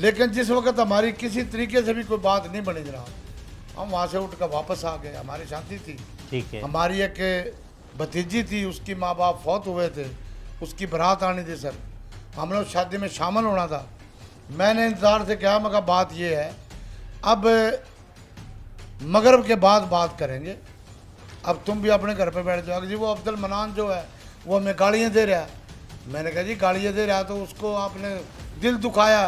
लेकिन जिस वक्त हमारी किसी तरीके से भी कोई बात नहीं बनी जनाब, हम वहाँ से उठ कर वापस आ गए। हमारी शादी थी, ठीक है, हमारी एक भतीजी थी, उसकी माँ बाप फौत हुए थे, उसकी बारात आनी थी सर, हमने उस शादी में शामिल होना था। मैंने इंतज़ार से कहा, मगर बात ये है अब मगरब के बाद बात करेंगे, अब तुम भी अपने घर पे बैठ जाओ। जी वो अब्दुल मनान जो है वो हमें गालियाँ दे रहा है। मैंने कहा जी गालियाँ दे रहा है तो उसको आपने दिल दुखाया,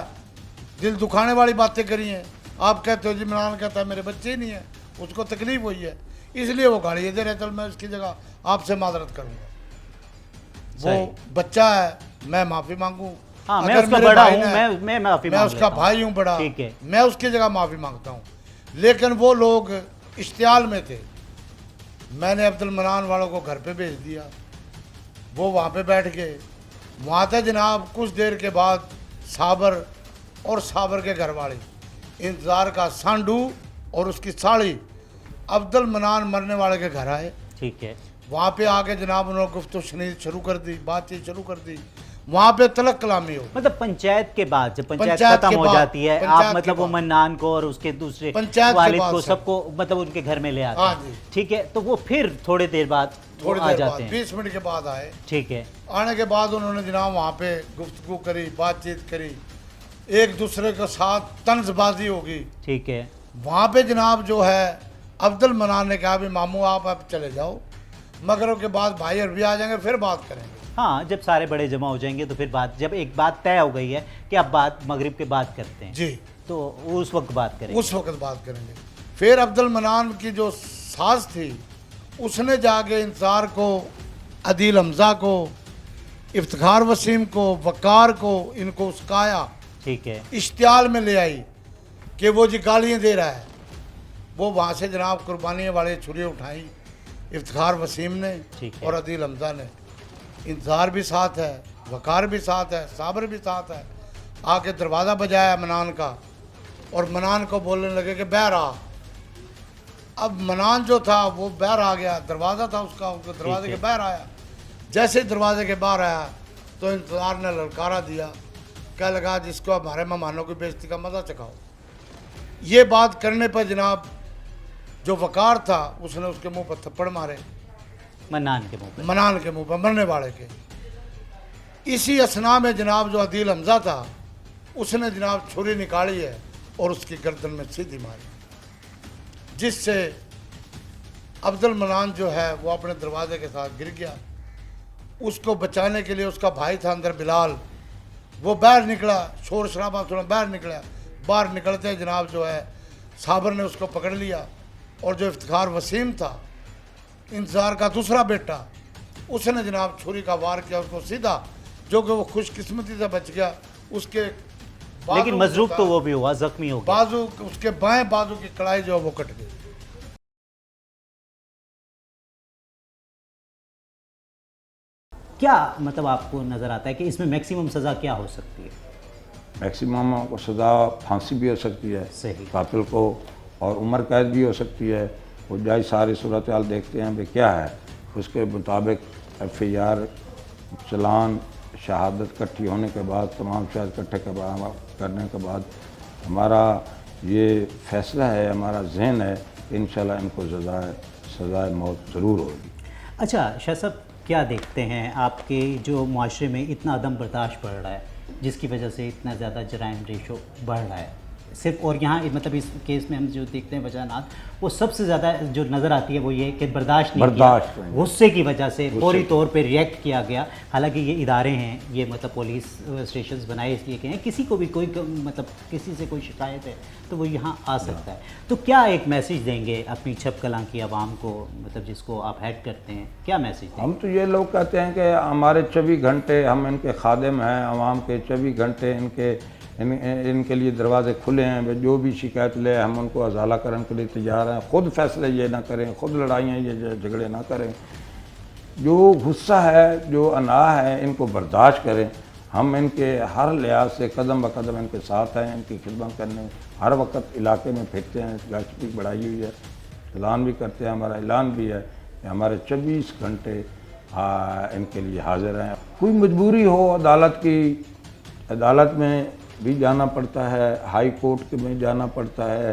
दिल दुखाने वाली बातें करी हैं। आप कहते हो जी मनान कहता है मेरे बच्चे ही नहीं है, उसको तकलीफ़ हुई है इसलिए वो गालियाँ दे रहे। चल मैं उसकी जगह आपसे माजरत करूँगा, वो बच्चा है, मैं माफ़ी मांगूँ। हाँ, मैं अगर उसका मेरे बड़ा भाई हूँ, ने- मैं माफ़ी मैं मांग उसका लेता हूँ। भाई हूँ बड़ा, ठीक है, मैं उसकी जगह माफ़ी मांगता हूँ। लेकिन वो लोग इश्तियाल में थे, मैंने अब्दुल मनान वालों को घर पे भेज दिया, वो वहाँ पे बैठ गए। वहाँ तक जनाब कुछ देर के बाद साबर और साबर के घर वाले इंतज़ार का सांडू और उसकी साड़ी अब्दुल मनान मरने वाले के घर आए। ठीक है, वहाँ पे आके जनाब उन्होंने गुफ्तगू शुरू कर दी, बातचीत शुरू कर दी। वहाँ पे तलक कलामी हो। मतलब पंचायत के बाद जब पंचायत पंचायत खत्म के हो बाद, जाती है, पंचायत आप के मतलब वो बाद। मन्नान को और उसके दूसरे पंचायत के वालिद बाद को सर। सबको मतलब उनके घर में ले आते हाँ हैं। जी। ठीक है, तो वो फिर थोड़ी देर बाद वो थोड़ी आ देर जाते बाद हैं। 20 मिनट के बाद आए। ठीक है, आने के बाद उन्होंने जनाब वहाँ पे गुफ्तगू करी, बातचीत करी, एक दूसरे के साथ तंजबाजी होगी। ठीक है, वहाँ पे जनाब जो है अब्दुल मनान ने कहा भी मामू आप अब चले जाओ, मगरब के बाद भाई और भी आ जाएंगे, फिर बात करेंगे। हाँ, जब सारे बड़े जमा हो जाएंगे तो फिर बात, जब एक बात तय हो गई है कि अब बात मगरिब के बाद करते हैं, जी, तो उस वक्त बात करेंगे। उस वक्त बात करेंगे। फिर अब्दुल मनान की जो सास थी उसने जाके इंतज़ार को, अदील हमज़ा को, इफ्तिखार वसीम को, वकार को, इनको उसकाया, ठीक है, इश्तियाल में ले आई कि वो जी गालियाँ दे रहा है। वो वहाँ से जनाब कुर्बानी वाले छुरी उठाई इफ्तिखार वसीम ने ठीक है। और अदील हमज़ा ने। इंतज़ार भी साथ है, वकार भी साथ है, साबर भी साथ है। आके दरवाज़ा बजाया मनान का और मनान को बोलने लगे कि बहर आ। अब मनान जो था वो बाहर आ गया, दरवाज़ा था उसका दरवाजे के बाहर आया। जैसे ही दरवाजे के बाहर आया तो इंतज़ार ने ललकारा दिया, क्या लगा जिसको हमारे मेहमानों की बेइज्जती का मज़ा चखाओ। ये बात करने पर जनाब जो वकार था उसने उसके मुंह पर थप्पड़ मारे, मन्नान के मुंह पे। मनान के मुंह पर, मरने वाले के। इसी असना में जनाब जो अदील हमज़ा था उसने जनाब छुरी निकाली है और उसकी गर्दन में सीधी मारी, जिससे अब्दुल मनान जो है वो अपने दरवाजे के साथ गिर गया। उसको बचाने के लिए उसका भाई था अंदर बिलाल, वो बाहर निकला, शोर शराबा थोड़ा बाहर निकला। बाहर निकलते जनाब जो है साबर ने उसको पकड़ लिया, और जो इफ्तिखार वसीम था इंतज़ार का दूसरा बेटा, उसने जनाब छुरी का वार किया उसको सीधा, जो कि वो खुशकिस्मती से बच गया। उसके बाजू लेकिन मजरूब जो तो था, वो भी हुआ, जख्मी हो गया। बाजू उसके बाएं बाजू की कलाई जो है वो कट गई। क्या मतलब आपको नज़र आता है कि इसमें मैक्सिमम सज़ा क्या हो सकती है? मैक्सिमम को सज़ा फांसी भी हो सकती है सही। कातिल को, और उम्र कैद भी हो सकती है। वो जाए सारी सूरत हाल देखते हैं भाई क्या है, उसके मुताबिक FIR, चलान, शहादत इकट्ठी होने के बाद, तमाम शहादत इकट्ठे करने के बाद हमारा ये फ़ैसला है, हमारा ज़हन है कि इंशाल्लाह इनको सज़ाए मौत ज़रूर होगी। अच्छा शाह साहब, क्या देखते हैं आपके जो मुआशरे में इतना अदम बर्दाश्त बढ़ रहा है, जिसकी वजह से इतना ज़्यादा जराइम रेशो बढ़ रहा है सिर्फ, और यहाँ मतलब इस केस में हम जो देखते हैं वजहानात, वो सबसे ज़्यादा जो नज़र आती है वो ये कि बर्दाश्त नहीं किया, गुस्से की वजह से फौरी तौर पे रिएक्ट किया गया। हालांकि ये इदारे हैं, ये मतलब पुलिस स्टेशंस बनाए इसलिए कि हैं किसी को भी कोई मतलब किसी से कोई शिकायत है तो वो यहाँ आ सकता है। तो क्या एक मैसेज देंगे अपनी छप कलां की आवाम को, मतलब जिसको आप हेड करते हैं, क्या मैसेज देंगे? हम तो ये लोग कहते हैं कि हमारे 24 घंटे हम इनके खादिम हैं, आवाम के 24 घंटे इनके लिए दरवाजे खुले हैं। वे जो भी शिकायत ले हम उनको अजाला करने के लिए तैयार हैं। ख़ुद फैसले ये ना करें, ख़ुद लड़ाइयाँ ये झगड़े ना करें। जो गुस्सा है, जो अना है, इनको बर्दाश्त करें। हम इनके हर लिहाज से कदम ब कदम इनके साथ हैं, इनकी खिदमत करने हर वक्त इलाके में फिरते हैं। गश्त भी बढ़ाई हुई है, ऐलान भी करते हैं, हमारा ऐलान भी है कि हमारे 24 घंटे इनके लिए हाजिर हैं। कोई मजबूरी हो अदालत की, अदालत में भी जाना पड़ता है, हाई कोर्ट में जाना पड़ता है,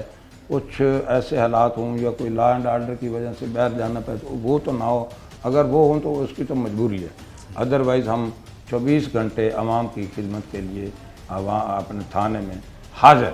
कुछ ऐसे हालात हों या कोई लॉ एंड ऑर्डर की वजह से बाहर जाना पड़े तो वो तो ना हो। अगर वो हो तो उसकी तो मजबूरी है, अदरवाइज़ हम 24 घंटे आवाम की खिदमत के लिए अपने थाने में हाजिर।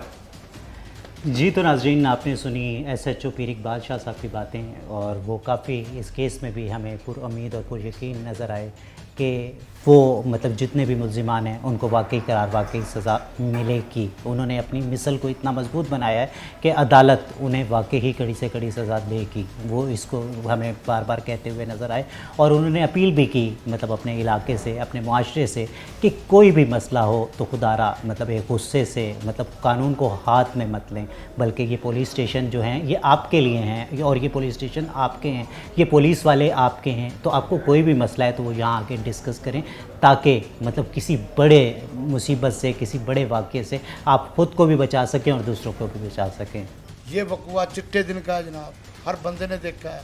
जी तो नाज़रीन, आपने सुनी SHO पीर इकबाल शाह साहब की बातें, और वो काफ़ी इस केस में भी हमें पुर उम्मीद और पुर यकीन नज़र आए कि वो मतलब जितने भी मुल्ज़िमान हैं उनको वाकई करार, वाकई सज़ा मिलेगी। उन्होंने अपनी मिसल को इतना मजबूत बनाया है कि अदालत उन्हें वाकई ही कड़ी से कड़ी सज़ा देगी। वो इसको हमें बार बार कहते हुए नज़र आए, और उन्होंने अपील भी की मतलब अपने इलाके से, अपने मुआशरे से कि कोई भी मसला हो तो खुदारा मतलब एक गुस्से से मतलब कानून को हाथ में मत लें, बल्कि ये पुलिस स्टेशन जो हैं ये आपके लिए हैं, और ये पुलिस स्टेशन आपके हैं, ये पुलिस वाले आपके हैं। तो आपको कोई भी मसला है तो वो यहाँ आके डिस्कस करें, ताकि मतलब किसी बड़े मुसीबत से, किसी बड़े वाक़े से आप ख़ुद को भी बचा सकें और दूसरों को भी बचा सकें। ये वक़ुआ चिट्टे दिन का है जनाब, हर बंदे ने देखा है,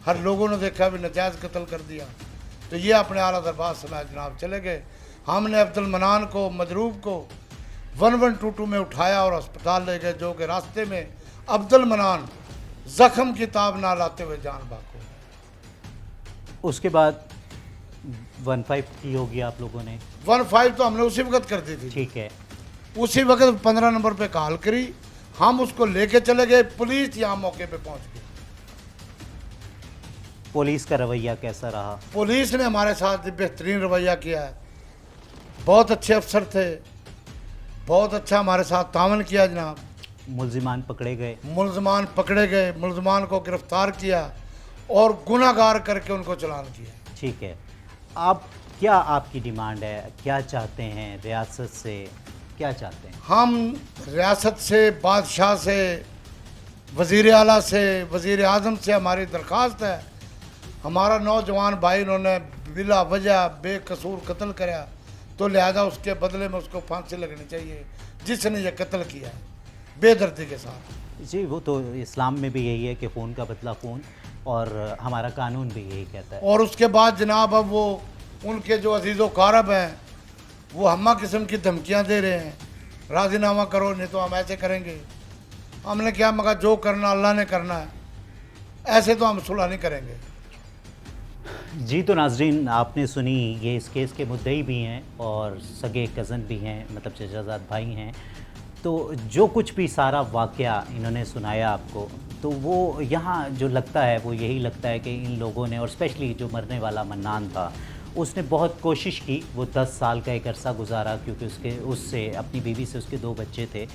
हर लोगों ने देखा भी नजायज़ कत्ल कर दिया। तो ये अपने आला दरबार समाज जनाब चले गए। हमने अब्दुल मनान को, मजरूब को 1122 में उठाया और अस्पताल ले गए, जो कि रास्ते में अब्दुल मनान ज़ख्म की ताब ना लाते हुए जान बाको। उसके बाद 15 की होगी आप लोगों ने? 15 तो हमने उसी वक्त कर दी थी। ठीक है। उसी वक्त 15 नंबर पे कॉल करी, हम उसको लेके चले गए, पुलिस यहाँ मौके पे पहुँच गई। पुलिस का रवैया कैसा रहा? पुलिस ने हमारे साथ बेहतरीन रवैया किया है, बहुत अच्छे अफसर थे, बहुत अच्छा हमारे साथ तावन किया जनाब। मुल्ज़िमान पकड़े गए? मुल्ज़िमान पकड़े गए, मुल्ज़िमान को गिरफ्तार किया और गुनाहगार करके उनको चालान किया। ठीक है। आप क्या, आपकी डिमांड है, क्या चाहते हैं रियासत से, क्या चाहते हैं? हम रियासत से, बादशाह से, वज़ीर आला से, वज़ीर आज़म से हमारी दरख्वास्त है, हमारा नौजवान भाई इन्होंने बिला वजह बेकसूर कत्ल कराया, तो लिहाजा उसके बदले में उसको फांसी लगनी चाहिए जिसने ये कत्ल किया है बेदर्दी के साथ। जी वो तो इस्लाम में भी यही है कि खून का बदला खून, और हमारा कानून भी यही कहता है। और उसके बाद जनाब अब वो उनके जो अजीज़ व कारब हैं वो हम्मा किस्म की धमकियां दे रहे हैं, राजीनामा करो नहीं तो हम ऐसे करेंगे। हमने क्या मगर जो करना अल्लाह ने करना है, ऐसे तो हम सुलह नहीं करेंगे। जी तो नाजरीन, आपने सुनी, ये इस केस के मुद्दई भी हैं और सगे कज़न भी हैं, मतलब चचाजाद भाई हैं। तो जो कुछ भी सारा वाक़या इन्होंने सुनाया आपको, तो वो यहाँ जो लगता है वो यही लगता है कि इन लोगों ने, और स्पेशली जो मरने वाला मन्नान था, اس نے بہت کوشش کی، وہ 10 سال کا ایک عرصہ گزارا کیونکہ اس سے اپنی بیوی سے اس کے 2 بچے تھے،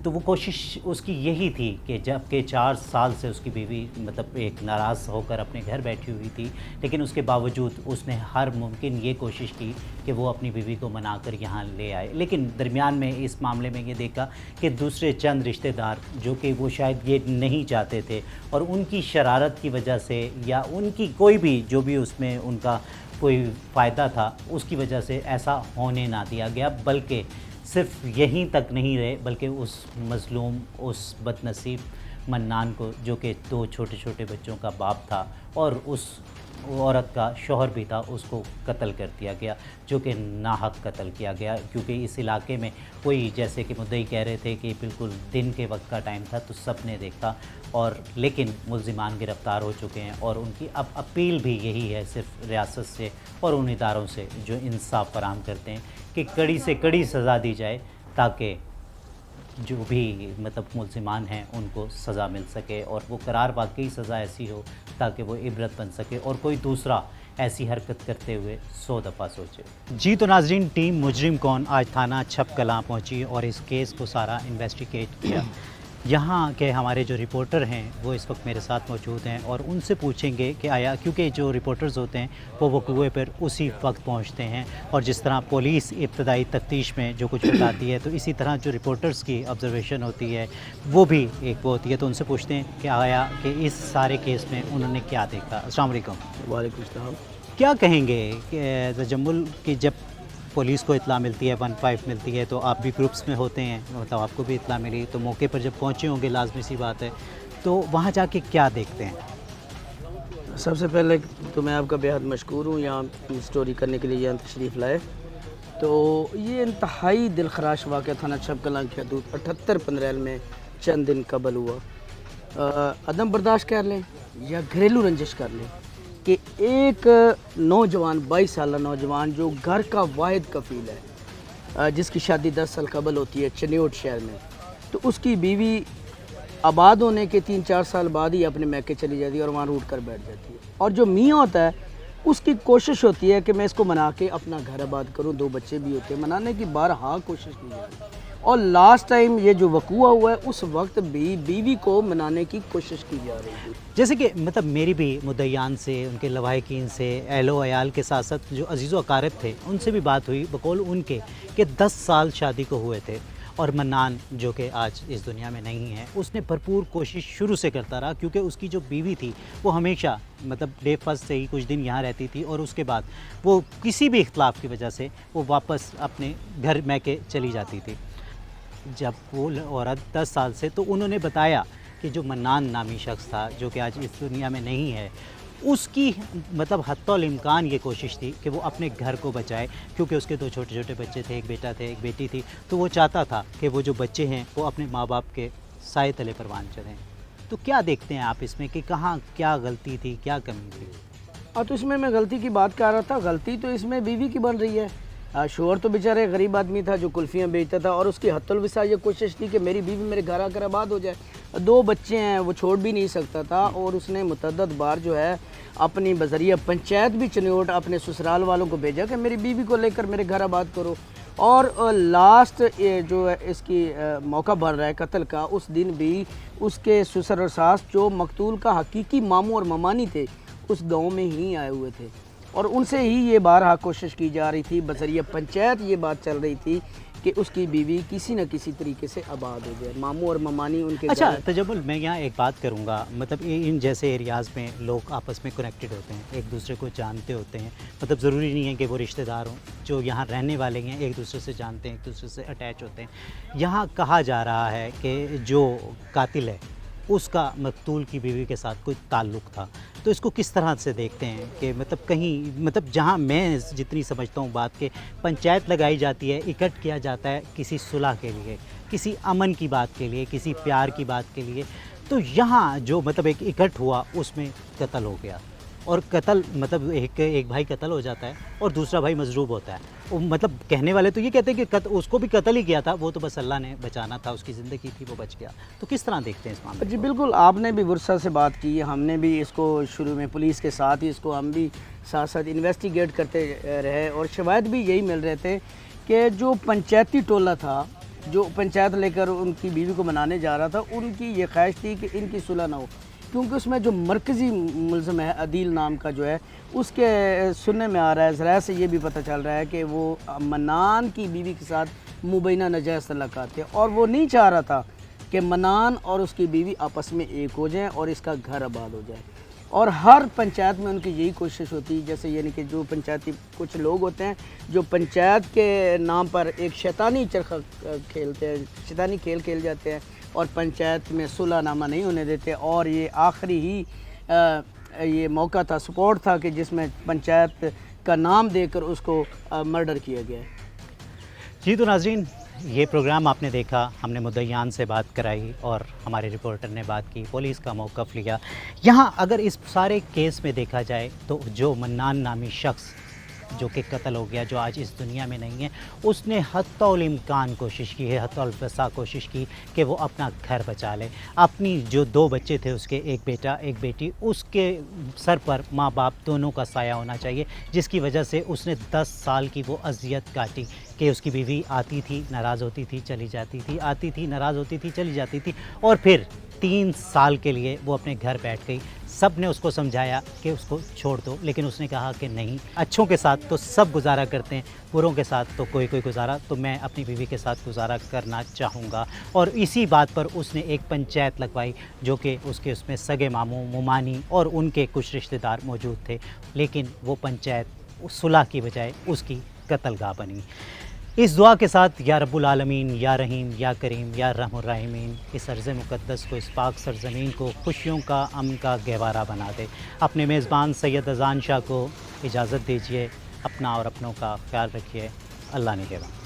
تو وہ کوشش اس کی یہی تھی کہ جب کہ 4 سال سے اس کی بیوی مطلب ایک ناراض ہو کر اپنے گھر بیٹھی ہوئی تھی، لیکن اس کے باوجود اس نے ہر ممکن یہ کوشش کی کہ وہ اپنی بیوی کو منا کر یہاں لے آئے، لیکن درمیان میں اس معاملے میں یہ دیکھا کہ دوسرے چند رشتہ دار جو کہ وہ شاید یہ نہیں چاہتے تھے، اور ان کی شرارت کی وجہ سے یا ان کی کوئی بھی جو بھی اس میں ان کا کوئی فائدہ تھا، اس کی وجہ سے ایسا ہونے نہ دیا گیا، بلکہ صرف یہیں تک نہیں رہے بلکہ اس مظلوم، اس بد نصیب منان کو جو کہ 2 چھوٹے چھوٹے بچوں کا باپ تھا اور اس عورت کا شوہر بھی تھا، اس کو قتل کر دیا گیا، جو کہ ناحق قتل کیا گیا، کیونکہ اس علاقے میں کوئی جیسے کہ مدعی کہہ رہے تھے کہ بالکل دن کے وقت کا ٹائم تھا تو سب نے دیکھا، اور لیکن ملزمان گرفتار ہو چکے ہیں، اور ان کی اب اپیل بھی یہی ہے صرف ریاست سے اور ان اداروں سے جو انصاف فراہم کرتے ہیں کہ کڑی سے کڑی سزا دی جائے تاکہ جو بھی مطلب ملزمان ہیں ان کو سزا مل سکے، اور وہ قرار واقعی سزا ایسی ہو تاکہ وہ عبرت بن سکے اور کوئی دوسرا ایسی حرکت کرتے ہوئے 100 دفعہ سوچے۔ جی تو ناظرین، ٹیم مجرم کون آج تھانہ چھپ کلاں پہنچی اور اس کیس کو سارا انویسٹیگیٹ کیا۔ یہاں کے ہمارے جو رپورٹر ہیں وہ اس وقت میرے ساتھ موجود ہیں اور ان سے پوچھیں گے کہ آیا، کیونکہ جو رپورٹرز ہوتے ہیں وہ وقوعے پر اسی وقت پہنچتے ہیں، اور جس طرح پولیس ابتدائی تفتیش میں جو کچھ بتاتی ہے تو اسی طرح جو رپورٹرز کی آبزرویشن ہوتی ہے وہ بھی ایک وہ ہوتی ہے، تو ان سے پوچھتے ہیں کہ آیا کہ اس سارے کیس میں انہوں نے کیا دیکھا۔ السلام علیکم۔ وعلیکم السلام۔ کیا کہیں گے کہ تجمل کی جب پولیس کو اطلاع ملتی ہے، 15 ملتی ہے، تو آپ بھی گروپس میں ہوتے ہیں، مطلب آپ کو بھی اطلاع ملی تو موقع پر جب پہنچے ہوں گے، لازمی سی بات ہے، تو وہاں جا کے کیا دیکھتے ہیں؟ سب سے پہلے تو میں آپ کا بے حد مشکور ہوں یہاں اسٹوری کرنے کے لیے یہاں تشریف لائے۔ تو یہ انتہائی دلخراش واقعہ تھانہ چھپ کلاں کی حدود 78 پندریل میں چند دن قبل ہوا۔ عدم برداشت کر لیں یا گھریلو رنجش کر لیں کہ ایک نوجوان 22 سالہ نوجوان جو گھر کا واحد کفیل ہے، جس کی شادی 10 سال قبل ہوتی ہے چنیوٹ شہر میں، تو اس کی بیوی آباد ہونے کے 3-4 سال بعد ہی اپنے میکے چلی جاتی ہے اور وہاں روٹ کر بیٹھ جاتی ہے، اور جو میاں ہوتا ہے اس کی کوشش ہوتی ہے کہ میں اس کو منا کے اپنا گھر آباد کروں، 2 بچے بھی ہوتے ہیں، منانے کی بارہا کوشش کی جاتی ہے، اور لاسٹ ٹائم یہ جو وقوع ہوا ہے اس وقت بھی بیوی کو منانے کی کوشش کی جا رہی تھی۔ جیسے کہ مطلب میری بھی مدعیان سے، ان کے لواحقین سے، اہل و عیال کے ساتھ ساتھ جو عزیز و اقارب تھے ان سے بھی بات ہوئی، بقول ان کے کہ 10 سال شادی کو ہوئے تھے، اور منان جو کہ آج اس دنیا میں نہیں ہے، اس نے بھرپور کوشش شروع سے کرتا رہا، کیونکہ اس کی جو بیوی تھی وہ ہمیشہ مطلب ڈے فرسٹ سے ہی کچھ دن یہاں رہتی تھی، اور اس کے بعد وہ کسی بھی اختلاف کی وجہ سے وہ واپس اپنے گھر میکے چلی جاتی تھی۔ جب وہ عورت 10 سال سے، تو انہوں نے بتایا کہ جو منان نامی شخص تھا جو کہ آج اس دنیا میں نہیں ہے، اس کی مطلب حتی الامکان یہ کوشش تھی کہ وہ اپنے گھر کو بچائے، کیونکہ اس کے 2 چھوٹے چھوٹے بچے تھے، ایک بیٹا تھے، ایک بیٹی تھی، تو وہ چاہتا تھا کہ وہ جو بچے ہیں وہ اپنے ماں باپ کے سائے تلے پروان چڑھیں۔ تو کیا دیکھتے ہیں آپ اس میں کہ کہاں کیا غلطی تھی، کیا کمی تھی؟ تو اس میں غلطی کی بات کر رہا تھا، غلطی تو اس میں بیوی کی بن رہی ہے۔ شوہر تو بیچارے غریب آدمی تھا جو کلفیاں بیچتا تھا، اور اس کی حت الوسع یہ کوشش تھی کہ میری بیوی میرے گھر آ کر آباد ہو جائے، 2 بچے ہیں وہ چھوڑ بھی نہیں سکتا تھا، اور اس نے متعدد بار جو ہے اپنی بذریعہ پنچایت بھی چنیوٹ اپنے سسرال والوں کو بھیجا کہ میری بیوی کو لے کر میرے گھر آباد کرو، اور لاسٹ جو ہے اس کی موقع بن رہا ہے قتل کا، اس دن بھی اس کے سسر اور ساس جو مقتول کا حقیقی ماموں اور ممانی تھے اس گاؤں میں ہی آئے ہوئے تھے، اور ان سے ہی یہ بارہا کوشش کی جا رہی تھی، بذریعہ پنچایت یہ بات چل رہی تھی کہ اس کی بیوی کسی نہ کسی طریقے سے آباد ہو جائے، ماموں اور ممانی ان کے اچھا تجمل، میں یہاں ایک بات کروں گا، مطلب ان جیسے ایریاز میں لوگ آپس میں کنیکٹڈ ہوتے ہیں، ایک دوسرے کو جانتے ہوتے ہیں، مطلب ضروری نہیں ہے کہ وہ رشتہ دار ہوں، جو یہاں رہنے والے ہیں ایک دوسرے سے جانتے ہیں، ایک دوسرے سے اٹیچ ہوتے ہیں۔ یہاں کہا جا رہا ہے کہ جو قاتل ہے اس کا مقتول کی بیوی کے ساتھ کوئی تعلق تھا، تو اس کو کس طرح سے دیکھتے ہیں کہ مطلب کہیں مطلب جہاں میں جتنی سمجھتا ہوں بات کہ پنچایت لگائی جاتی ہے، اکٹھ کیا جاتا ہے کسی صلح کے لیے، کسی امن کی بات کے لیے، کسی پیار کی بات کے لیے، تو یہاں جو مطلب ایک اکٹھ ہوا اس میں قتل ہو گیا، اور قتل مطلب ایک بھائی قتل ہو جاتا ہے اور دوسرا بھائی مضروب ہوتا ہے. مطلب کہنے والے تو یہ کہتے ہیں کہ اس کو بھی قتل ہی کیا تھا, وہ تو بس اللہ نے بچانا تھا, اس کی زندگی تھی وہ بچ گیا. تو کس طرح دیکھتے ہیں اس معاملے جی بالکل, آپ نے بھی ورثہ سے بات کی, ہم نے بھی اس کو شروع میں پولیس کے ساتھ ہی اس کو ہم بھی ساتھ ساتھ انویسٹیگیٹ کرتے رہے, اور شواہد بھی یہی مل رہے تھے کہ جو پنچایتی ٹولہ تھا, جو پنچایت لے کر ان کی بیوی کو منانے جا رہا تھا, ان کی یہ خواہش تھی کہ ان کی صلح نہ ہو, کیونکہ اس میں جو مرکزی ملزم ہے عدیل نام کا جو ہے, اس کے سننے میں آ رہا ہے, ذرائع سے یہ بھی پتہ چل رہا ہے کہ وہ منان کی بیوی کے ساتھ مبینہ ناجائز تعلقات تھے, اور وہ نہیں چاہ رہا تھا کہ منان اور اس کی بیوی آپس میں ایک ہو جائیں اور اس کا گھر آباد ہو جائے. اور ہر پنچایت میں ان کی یہی کوشش ہوتی ہے, جیسے یعنی کہ جو پنچایتی کچھ لوگ ہوتے ہیں جو پنچایت کے نام پر ایک شیطانی چرخہ کھیلتے ہیں, شیطانی کھیل کھیل جاتے ہیں اور پنچایت میں صلح نامہ نہیں ہونے دیتے, اور یہ آخری ہی یہ موقع تھا, سپورٹ تھا کہ جس میں پنچایت کا نام دے کر اس کو مرڈر کیا گیا ہے. جی تو ناظرین, یہ پروگرام آپ نے دیکھا, ہم نے مدعیان سے بات کرائی اور ہمارے رپورٹر نے بات کی, پولیس کا موقف لیا. یہاں اگر اس سارے کیس میں دیکھا جائے تو جو منان نامی شخص جو کہ قتل ہو گیا, جو آج اس دنیا میں نہیں ہے, اس نے حتی الامکان کوشش کی ہے, حتی الوسع کوشش کی کہ وہ اپنا گھر بچا لے. اپنی جو 2 بچے تھے اس کے, ایک بیٹا ایک بیٹی, اس کے سر پر ماں باپ دونوں کا سایہ ہونا چاہیے, جس کی وجہ سے اس نے 10 سال کی وہ اذیت کاٹی کہ اس کی بیوی آتی تھی, ناراض ہوتی تھی, چلی جاتی تھی, آتی تھی, ناراض ہوتی تھی, چلی جاتی تھی, اور پھر 3 سال کے لیے وہ اپنے گھر بیٹھ گئی. سب نے اس کو سمجھایا کہ اس کو چھوڑ دو, لیکن اس نے کہا کہ نہیں, اچھوں کے ساتھ تو سب گزارا کرتے ہیں, بروں کے ساتھ تو کوئی گزارا, تو میں اپنی بیوی کے ساتھ گزارا کرنا چاہوں گا. اور اسی بات پر اس نے ایک پنچایت لگوائی جو کہ اس میں سگے ماموں, ممانی اور ان کے کچھ رشتہ دار موجود تھے, لیکن وہ پنچایت صلح کی بجائے اس کی قتل گاہ بنی. اس دعا کے ساتھ یا رب العالمین, یا رحیم, یا کریم, یا رحم الرحیمین, اس ارض مقدس کو, اس پاک سرزمین کو خوشیوں کا, امن کا گہوارہ بنا دے. اپنے میزبان سید اذان شاہ کو اجازت دیجیے, اپنا اور اپنوں کا خیال رکھیے. اللہ نگہبان.